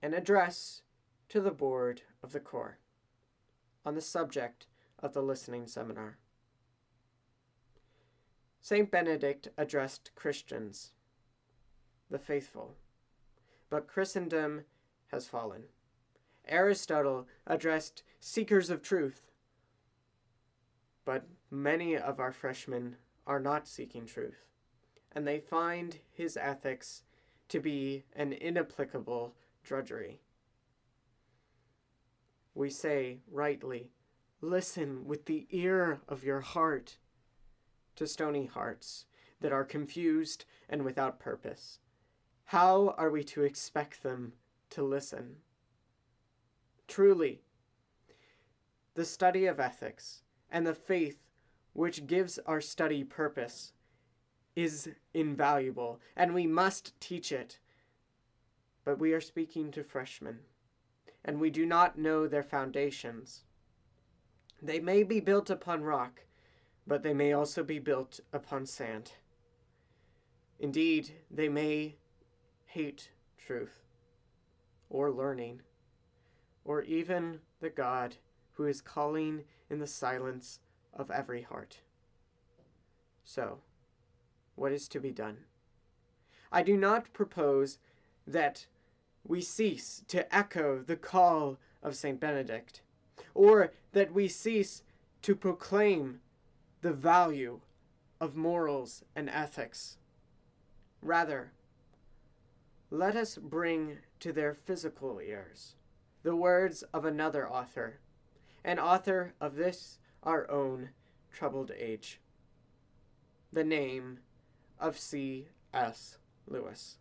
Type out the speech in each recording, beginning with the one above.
an address to the board of the corps on the subject of the listening seminar. St. Benedict addressed Christians, the faithful, but Christendom has fallen. Aristotle addressed seekers of truth, but many of our freshmen are not seeking truth, and they find his ethics to be an inapplicable drudgery. We say rightly, listen with the ear of your heart to stony hearts that are confused and without purpose. How are we to expect them to listen? Truly, the study of ethics and the faith which gives our study purpose is invaluable, and we must teach it. But we are speaking to freshmen, and we do not know their foundations. They may be built upon rock, but they may also be built upon sand. Indeed, they may hate truth, or learning, or even the God who is calling in the silence of every heart. So, what is to be done? I do not propose that we cease to echo the call of St. Benedict, or that we cease to proclaim the value of morals and ethics. Rather, let us bring to their physical ears the words of another author, an author of this our own troubled age, the name of C.S. Lewis.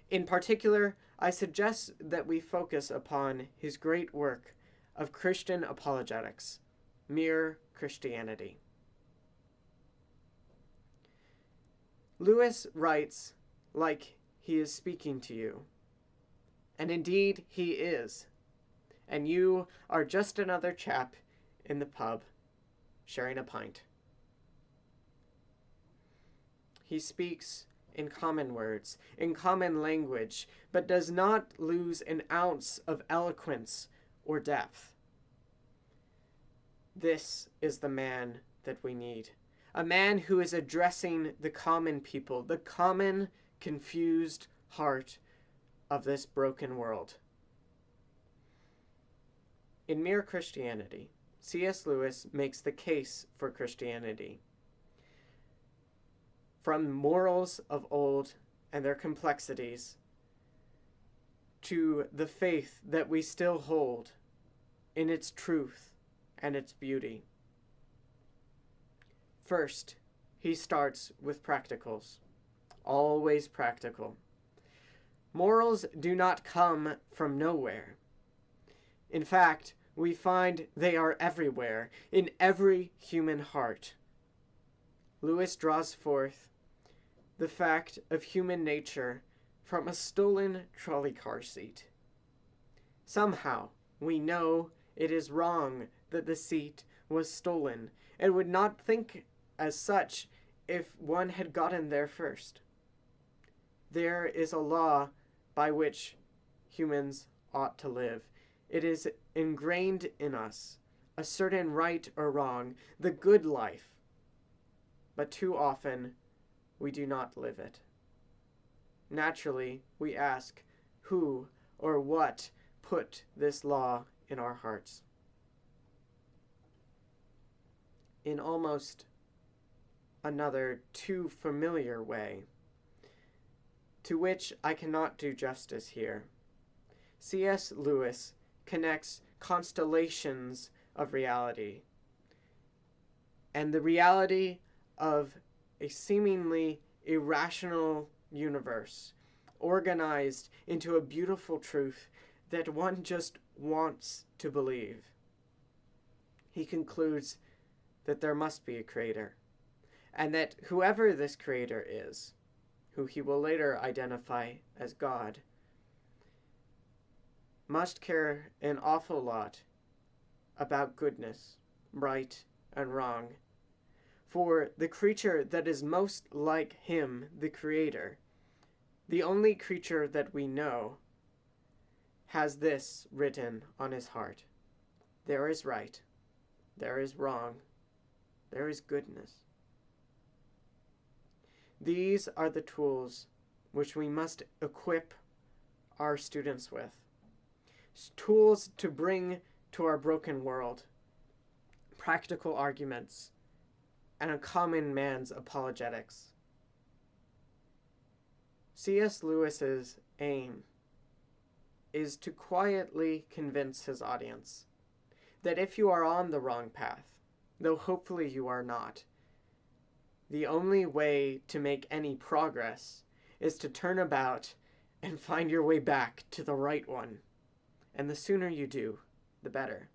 In particular, I suggest that we focus upon his great work of Christian apologetics, Mere Christianity. Lewis writes like he is speaking to you, and indeed he is, and you are just another chap in the pub sharing a pint. He speaks in common words, in common language, but does not lose an ounce of eloquence or depth. This is the man that we need. A man who is addressing the common people, the common, confused heart of this broken world. In Mere Christianity, C.S. Lewis makes the case for Christianity. From morals of old and their complexities to the faith that we still hold in its truth and its beauty. First, he starts with practicals, always practical. Morals do not come from nowhere. In fact, we find they are everywhere, in every human heart. Lewis draws forth the fact of human nature from a stolen trolley car seat. Somehow, we know it is wrong that the seat was stolen, and would not think as such if one had gotten there first. There is a law by which humans ought to live. It is ingrained in us, a certain right or wrong, the good life. But too often, we do not live it. Naturally, we ask, who or what put this law in our hearts? In almost another too familiar way, to which I cannot do justice here, C.S. Lewis connects constellations of reality and the reality of a seemingly irrational universe organized into a beautiful truth that one just wants to believe. He concludes that there must be a creator, and that whoever this creator is, who he will later identify as God, must care an awful lot about goodness, right and wrong. For the creature that is most like him, the Creator, the only creature that we know, has this written on his heart: there is right, there is wrong, there is goodness. These are the tools which we must equip our students with. Tools to bring to our broken world practical arguments and a common man's apologetics. C.S. Lewis's aim is to quietly convince his audience that if you are on the wrong path, though hopefully you are not, the only way to make any progress is to turn about and find your way back to the right one. And the sooner you do, the better.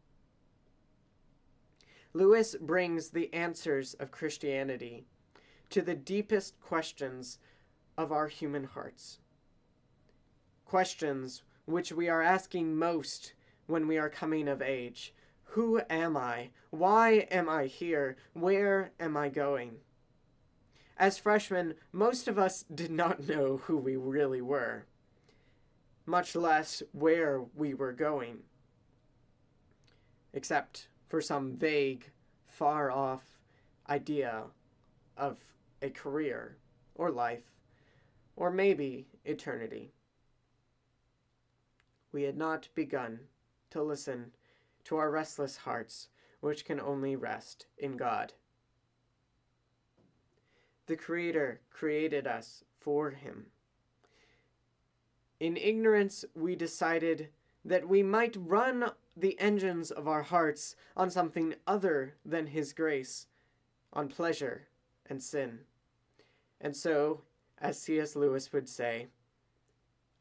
Lewis brings the answers of Christianity to the deepest questions of our human hearts. Questions which we are asking most when we are coming of age. Who am I? Why am I here? Where am I going? As freshmen, most of us did not know who we really were, much less where we were going, except for some vague, far-off idea of a career or life, or maybe eternity. We had not begun to listen to our restless hearts, which can only rest in God. The Creator created us for Him. In ignorance, we decided that we might run the engines of our hearts on something other than His grace, on pleasure and sin. And so, as C.S. Lewis would say,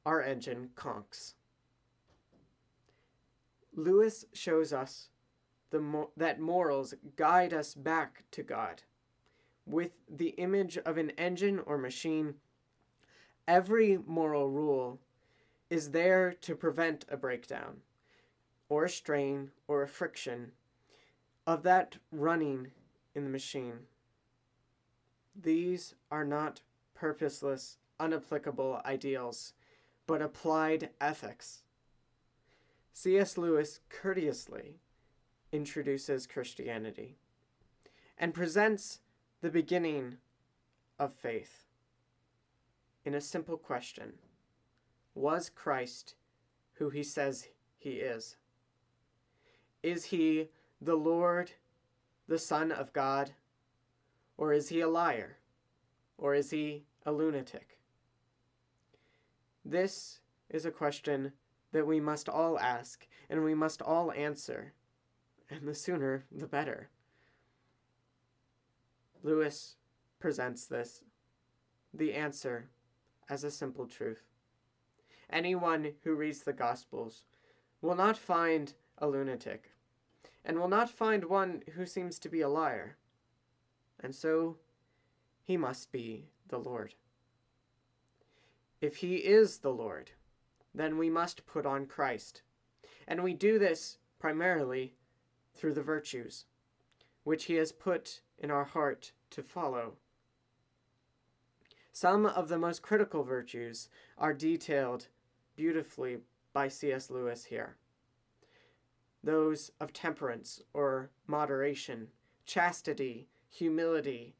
our engine conks. Lewis shows us that morals guide us back to God. With the image of an engine or machine, every moral rule is there to prevent a breakdown, or a strain, or a friction of that running in the machine. These are not purposeless, unapplicable ideals, but applied ethics. C.S. Lewis courteously introduces Christianity and presents the beginning of faith in a simple question: was Christ who He says He is? Is He the Lord, the Son of God? Or is He a liar? Or is He a lunatic? This is a question that we must all ask, and we must all answer, and the sooner the better. Lewis presents the answer, as a simple truth. Anyone who reads the Gospels will not find a lunatic, and will not find one who seems to be a liar, and so He must be the Lord. If He is the Lord, then we must put on Christ, and we do this primarily through the virtues, which He has put in our heart to follow. Some of the most critical virtues are detailed beautifully by C.S. Lewis here. Those of temperance or moderation, chastity, humility,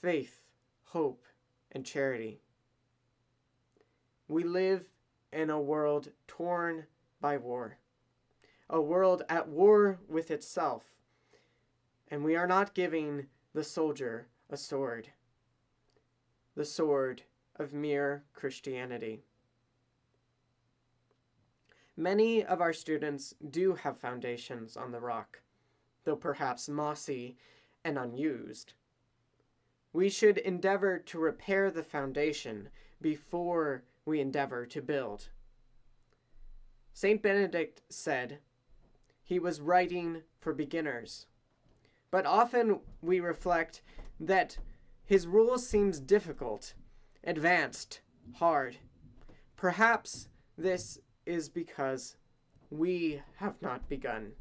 faith, hope, and charity. We live in a world torn by war, a world at war with itself, and we are not giving the soldier a sword, the sword of mere Christianity. Many of our students do have foundations on the rock, though perhaps mossy and unused. We should endeavor to repair the foundation before we endeavor to build. Saint Benedict said he was writing for beginners, but often we reflect that his rule seems difficult, advanced, hard. Perhaps this is because we have not begun.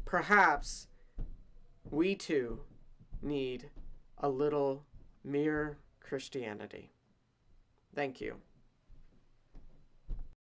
Perhaps we too need a little mere Christianity. Thank you.